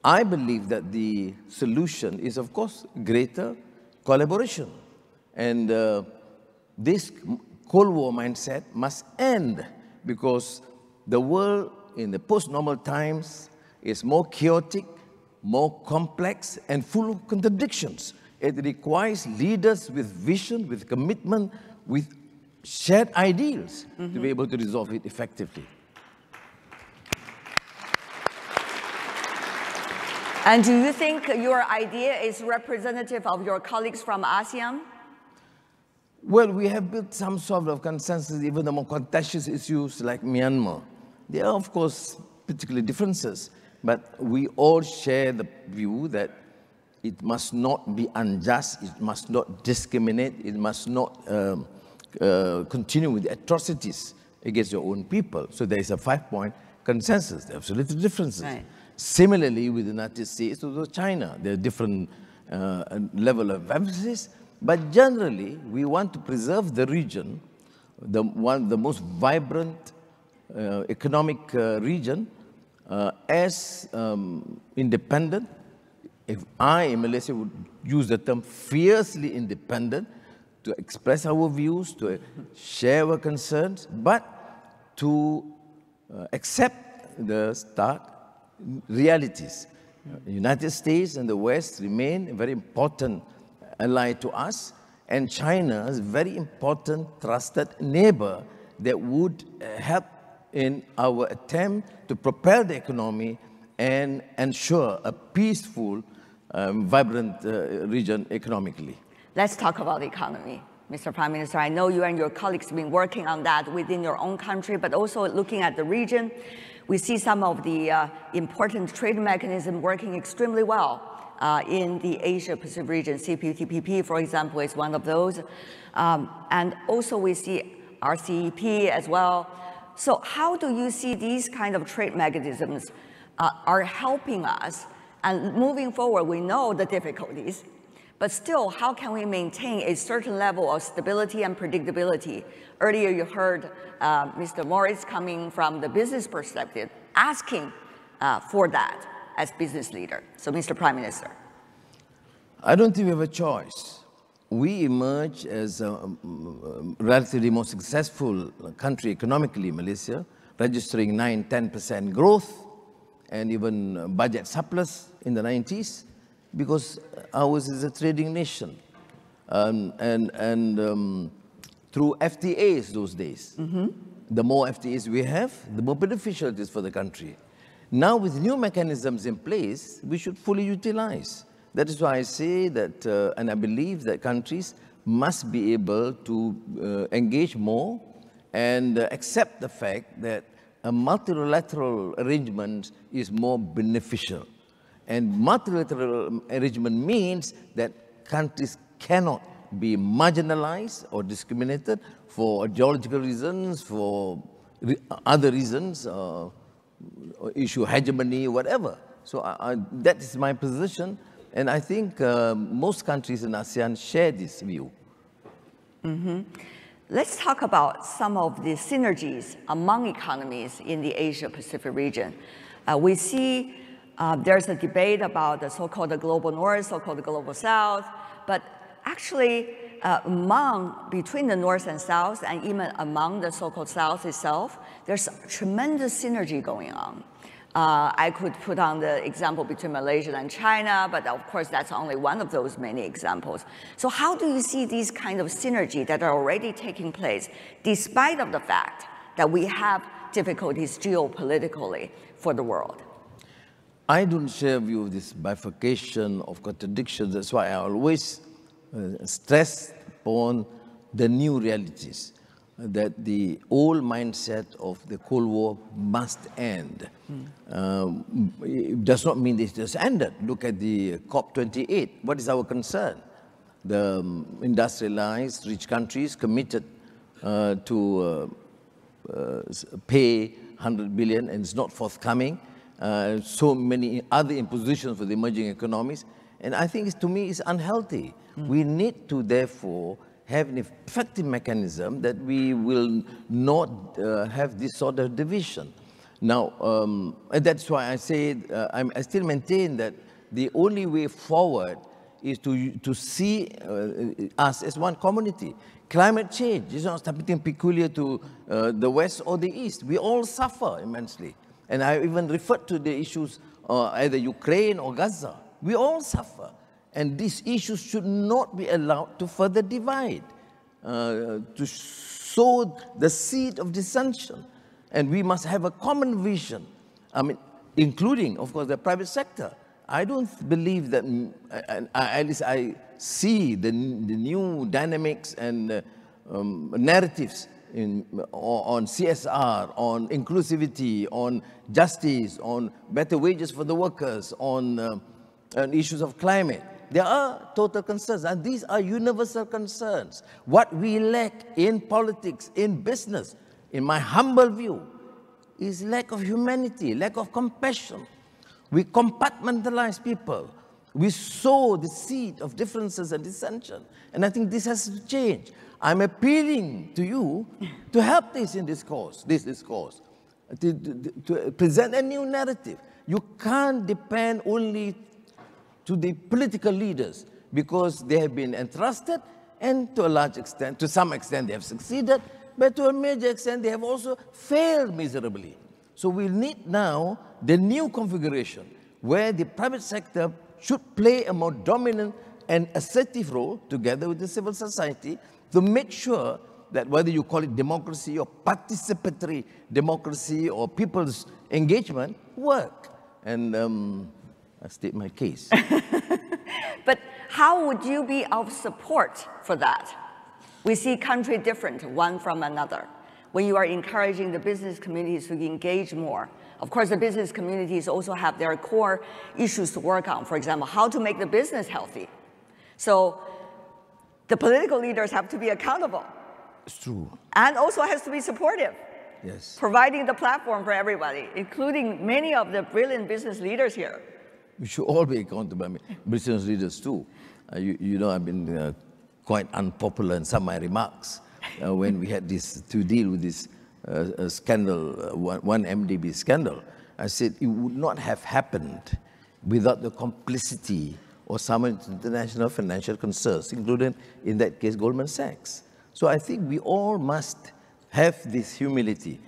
I believe that the solution is, of course, greater collaboration. And this Cold War mindset must end, because the world in the post-normal times is more chaotic, more complex, and full of contradictions. It requires leaders with vision, with commitment, with shared ideals to be able to resolve it effectively. And do you think your idea is representative of your colleagues from ASEAN? Well, we have built some sort of consensus, even the more contentious issues like Myanmar. There are, of course, particular differences, but we all share the view that it must not be unjust, it must not discriminate, it must not continue with atrocities against your own people. So there is a 5-point consensus. There are absolute differences. Right. Similarly, with the United States, also China, there are different level of emphasis. But generally, we want to preserve the region, the most vibrant economic region, as independent. If I, in Malaysia, would use the term fiercely independent, to express our views, to share our concerns, but to accept the stark realities. The United States and the West remain a very important ally to us, and China is a very important trusted neighbor that would help in our attempt to propel the economy and ensure a peaceful, vibrant region economically. Let's talk about the economy. Mr. Prime Minister, I know you and your colleagues have been working on that within your own country, but also looking at the region. We see some of the important trade mechanisms working extremely well in the Asia-Pacific region. CPTPP, for example, is one of those. And also we see RCEP as well. So how do you see these kind of trade mechanisms are helping us? And moving forward, we know the difficulties, but still, how can we maintain a certain level of stability and predictability? Earlier, you heard Mr. Morris coming from the business perspective, asking for that as business leader. So, Mr. Prime Minister. I don't think we have a choice. We emerge as a relatively more successful country economically, Malaysia, registering 9–10% growth and even budget surplus in the 90s, because ours is a trading nation. Through FTAs those days, the more FTAs we have, the more beneficial it is for the country. Now, with new mechanisms in place, we should fully utilize. That is why I say that, and I believe that countries must be able to engage more and accept the fact that a multilateral arrangement is more beneficial. And multilateral arrangement means that countries cannot be marginalized or discriminated for ideological reasons, for other reasons, issue hegemony, whatever. So that is my position. And I think most countries in ASEAN share this view. Let's talk about some of the synergies among economies in the Asia-Pacific region. We see there's a debate about the so-called global north, so-called global south, but actually between the north and south, and even among the so-called south itself, there's tremendous synergy going on. I could put on the example between Malaysia and China, but of course that's only one of those many examples. So how do you see these kind of synergy that are already taking place, despite of the fact that we have difficulties geopolitically for the world? I don't share a view of this bifurcation of contradictions. That's why I always stress upon the new realities, that the old mindset of the Cold War must end. It does not mean it has ended. Look at the COP28. What is our concern? The industrialized, rich countries committed to pay 100 billion and it's not forthcoming. So many other impositions for the emerging economies. And I think, to me, it's unhealthy. We need to, therefore, have an effective mechanism that we will not have this sort of division. Now, and that's why I say I still maintain that the only way forward is to see us as one community. Climate change is not something peculiar to the West or the East. We all suffer immensely. And I even referred to the issues either Ukraine or Gaza. We all suffer. And these issues should not be allowed to further divide, to sow the seed of dissension. And we must have a common vision, I mean, including, of course, the private sector. I don't believe that, at least I see the new dynamics and narratives on CSR, on inclusivity, on justice, on better wages for the workers, on issues of climate. There are total concerns, and these are universal concerns. What we lack in politics, in business, in my humble view, is lack of humanity, lack of compassion. We compartmentalize people. We sow the seed of differences and dissension. And I think this has to change. I'm appealing to you to help this discourse, to present a new narrative. You can't depend only to the political leaders because they have been entrusted, and to a large extent, to some extent they have succeeded, but to a major extent they have also failed miserably. So we need now the new configuration where the private sector should play a more dominant and assertive role together with the civil society to make sure that whether you call it democracy or participatory democracy or people's engagement work. And I state my case. But how would you be of support for that? We see country different one from another. When you are encouraging the business communities to engage more, of course, the business communities also have their core issues to work on. For example, how to make the business healthy. So the political leaders have to be accountable. It's true. And also has to be supportive. Yes. Providing the platform for everybody, including many of the brilliant business leaders here. We should all be accountable. I mean, business leaders too. You know, I've been quite unpopular in some of my remarks when we had to deal with this scandal, one MDB scandal. I said it would not have happened without the complicity of some international financial concerns, including, in that case, Goldman Sachs. So I think we all must have this humility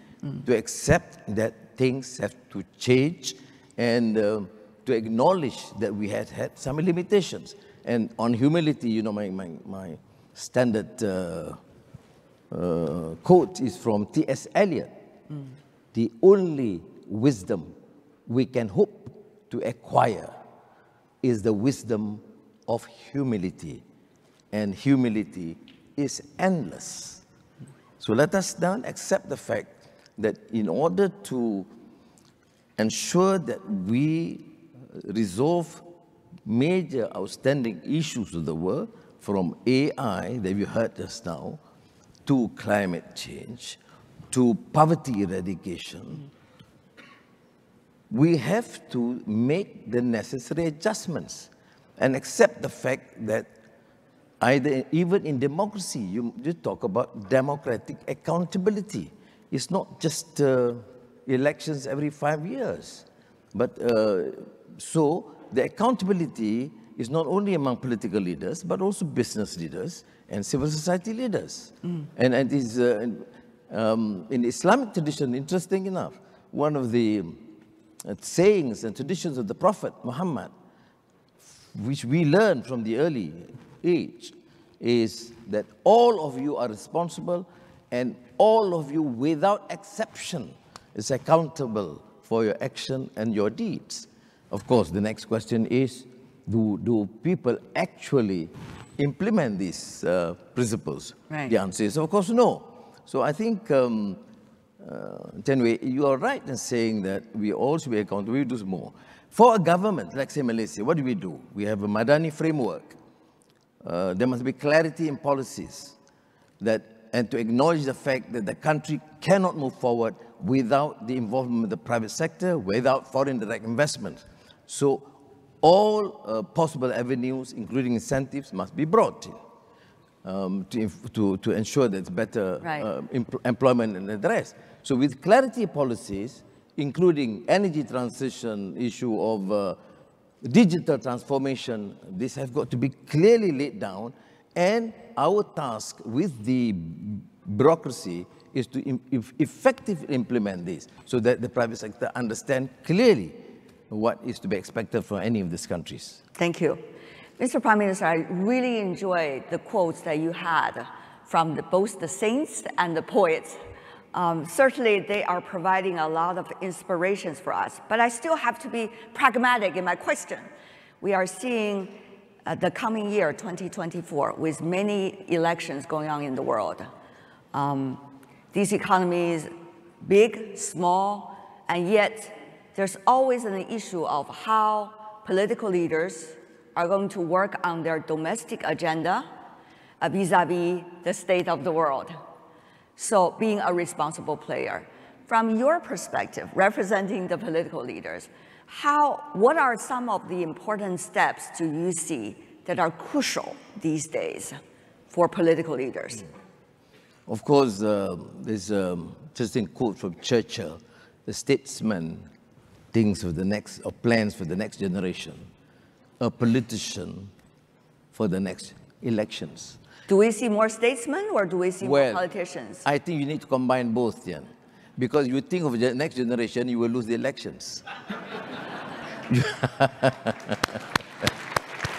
to accept that things have to change and to acknowledge that we had some limitations. And on humility, you know, my standard quote is from T.S. Eliot. The only wisdom we can hope to acquire is the wisdom of humility. And humility is endless. So let us now accept the fact that in order to ensure that we resolve major outstanding issues of the world, from AI that we heard just now, to climate change, to poverty eradication, we have to make the necessary adjustments and accept the fact that even in democracy, you talk about democratic accountability. It's not just elections every 5 years, but so the accountability is not only among political leaders, but also business leaders and civil society leaders. And it is, in Islamic tradition, interesting enough, one of the sayings and traditions of the Prophet Muhammad, which we learn from the early age, is that all of you are responsible and all of you, without exception, is accountable for your action and your deeds. Of course, the next question is, do people actually implement these principles? Right. The answer is, of course, no. So I think, Tenway, you are right in saying that we all should be accountable. We do more. For a government, like say Malaysia, what do? We have a Madani framework. There must be clarity in policies and to acknowledge the fact that the country cannot move forward without the involvement of the private sector, without foreign direct investment. So all possible avenues, including incentives, must be brought in. to ensure that it's better Right. Employment and the rest. So with clarity policies, including energy transition, issue of digital transformation, this has got to be clearly laid down, and our task with the bureaucracy is to effectively implement this so that the private sector understand clearly what is to be expected from any of these countries. Thank you. Mr. Prime Minister, I really enjoyed the quotes that you had from both the saints and the poets. Certainly, they are providing a lot of inspirations for us, but I still have to be pragmatic in my question. We are seeing the coming year, 2024, with many elections going on in the world. These economies, big, small, and yet there's always an issue of how political leaders are going to work on their domestic agenda vis-a-vis the state of the world. So being a responsible player. From your perspective, representing the political leaders, what are some of the important steps do you see that are crucial these days for political leaders? Of course, there's an interesting quote from Churchill: the statesman thinks of the next, or plans for the next generation, a politician for the next elections. Do we see more statesmen or do we see more politicians? I think you need to combine both, Tian. Because you think of the next generation, you will lose the elections.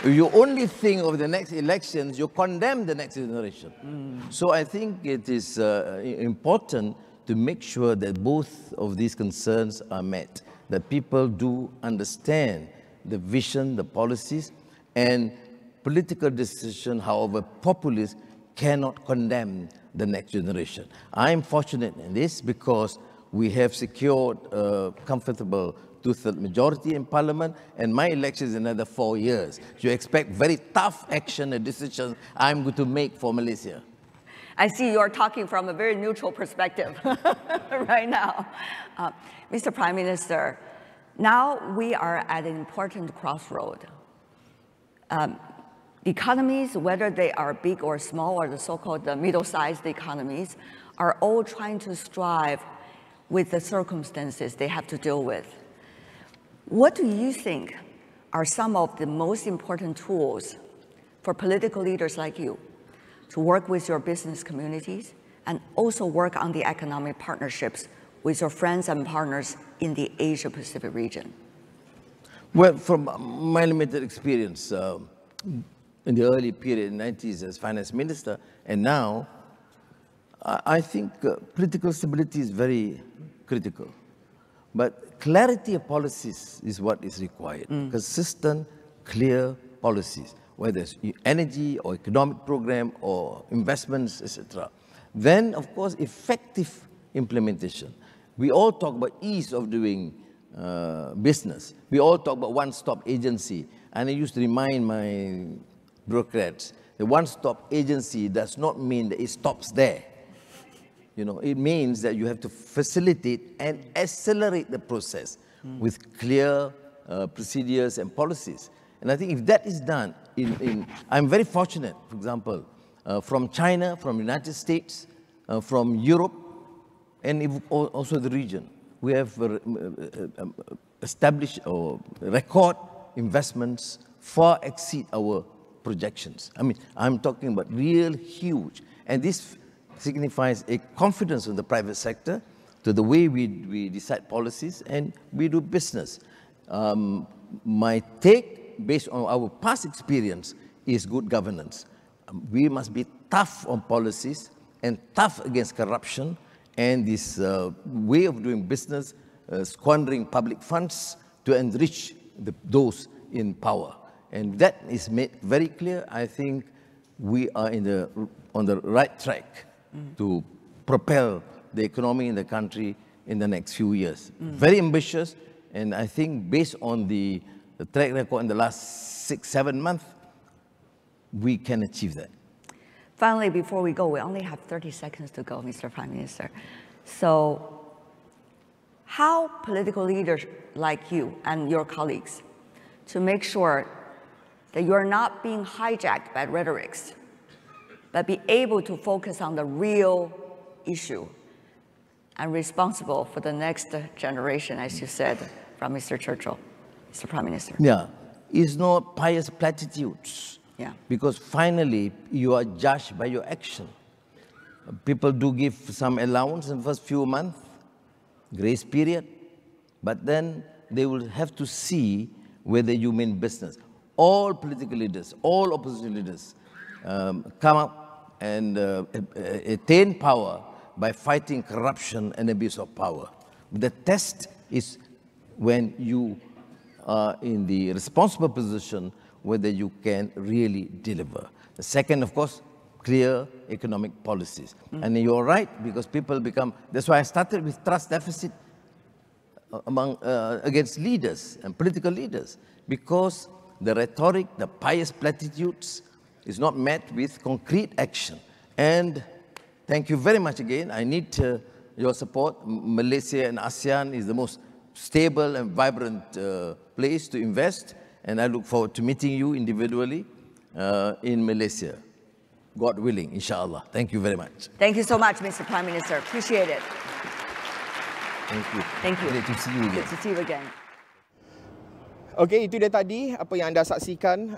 If you only think of the next elections, you condemn the next generation. So I think it is important to make sure that both of these concerns are met, that people do understand the vision, the policies, and political decision, however populist, cannot condemn the next generation. I am fortunate in this because we have secured a comfortable two-thirds majority in Parliament, and my election is another 4 years. You expect very tough action and decisions I'm going to make for Malaysia. I see you're talking from a very neutral perspective right now. Mr. Prime Minister, now we are at an important crossroad. Economies, whether they are big or small, or the so-called middle-sized economies, are all trying to strive with the circumstances they have to deal with. What do you think are some of the most important tools for political leaders like you to work with your business communities and also work on the economic partnerships with your friends and partners in the Asia-Pacific region? Well, from my limited experience in the early period, in the 90s as finance minister, and now, I think political stability is very critical. But clarity of policies is what is required. Consistent, clear policies, whether it's energy or economic program or investments, etc. Then, of course, effective implementation. We all talk about ease of doing business. We all talk about one-stop agency. And I used to remind my bureaucrats, the one-stop agency does not mean that it stops there. You know, it means that you have to facilitate and accelerate the process with clear procedures and policies. And I think if that is done, I'm very fortunate, for example, from China, from the United States, from Europe, and also the region. We have established or record investments far exceed our projections. I mean, I'm talking about real huge. And this signifies a confidence in the private sector to the way we decide policies and we do business. My take, based on our past experience, is good governance. We must be tough on policies and tough against corruption and this way of doing business, squandering public funds to enrich those in power. And that is made very clear. I think we are on the right track to propel the economy in the country in the next few years. Very ambitious, and I think based on the track record in the last 6-7 months, we can achieve that. Finally, before we go, we only have 30 seconds to go, Mr. Prime Minister. So how political leaders like you and your colleagues to make sure that you're not being hijacked by rhetorics, but be able to focus on the real issue and responsible for the next generation, as you said, from Mr. Churchill, Mr. Prime Minister. Yeah, it's not pious platitudes. Yeah. Because finally, you are judged by your action. People do give some allowance in the first few months, grace period, but then they will have to see whether you mean business. All political leaders, all opposition leaders come up and attain power by fighting corruption and abuse of power. The test is when you are in the responsible position, whether you can really deliver. The second, of course, clear economic policies. And you're right, because people become, that's why I started with trust deficit against leaders and political leaders, because the rhetoric, the pious platitudes is not met with concrete action. And thank you very much again. I need your support. Malaysia and ASEAN is the most stable and vibrant place to invest, and I look forward to meeting you individually in Malaysia. God willing, inshallah. Thank you very much. Thank you so much, Mr. Prime Minister. Appreciate it. Thank you. Thank you. Great to see you again. Good to see you again. Okey, itu dia tadi apa yang anda saksikan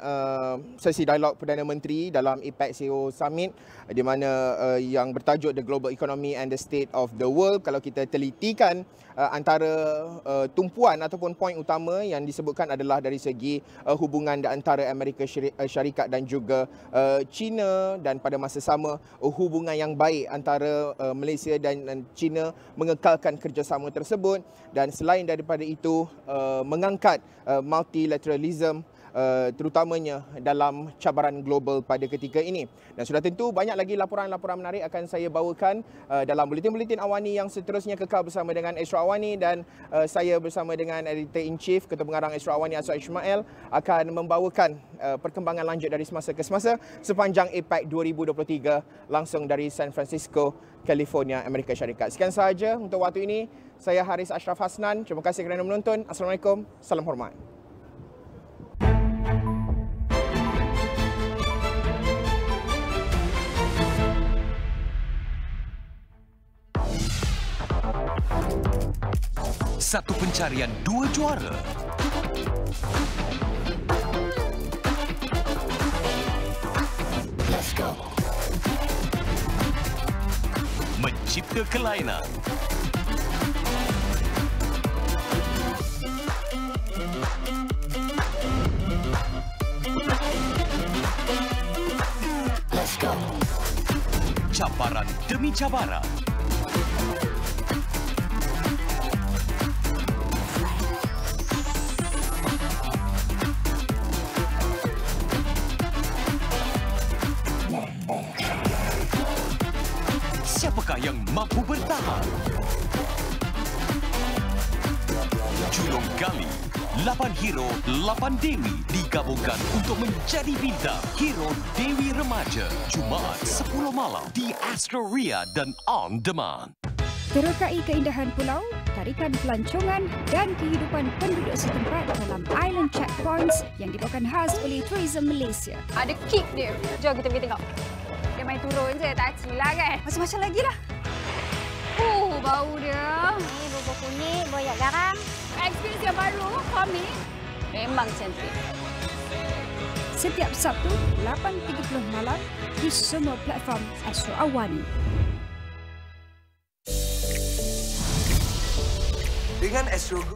sesi dialog Perdana Menteri dalam APEC CEO Summit di mana yang bertajuk The Global Economy and the State of the World. Kalau kita telitikan antara tumpuan ataupun poin utama yang disebutkan adalah dari segi hubungan antara Amerika Syarikat dan juga China, dan pada masa sama hubungan yang baik antara Malaysia dan China mengekalkan kerjasama tersebut, dan selain daripada itu mengangkat multilateralism terutamanya dalam cabaran global pada ketika ini. Dan sudah tentu banyak lagi laporan-laporan menarik akan saya bawakan dalam buletin-buletin Awani yang seterusnya. Kekal bersama dengan Astro Awani, dan saya bersama dengan Editor-in-Chief Ketua Pengarang Astro Awani Aswad Ismail akan membawakan perkembangan lanjut dari semasa ke semasa sepanjang APEC 2023 langsung dari San Francisco, California, Amerika Syarikat. Sekian sahaja untuk waktu ini. Saya Haris Ashraf Hasnan. Terima kasih kerana menonton. Assalamualaikum. Salam hormat. Satu pencarian, dua juara. Let's go. Mencipta kelainan. Let's go. Cabaran demi cabaran. Siapakah yang mampu bertahan? Julung Gali, 8 hero, 8 dewi digabungkan untuk menjadi bintang Hero Dewi Remaja. Jumaat 10 malam di Astro Ria dan On Demand. Terokai keindahan pulau, tarikan pelancongan dan kehidupan penduduk setempat dalam Island Checkpoints yang dibawakan khas oleh Tourism Malaysia. Ada kick dia. Jom kita pergi tengok. Dia main turun je, tak cila kan? Macam-macam lagi lah. Bau dia. Ni bubur kunyit, boyak garam. Experience yang baru, kami. Memang cantik. Setiap Sabtu, 8.30 malam di semua platform Astro Awani. Dengan Astro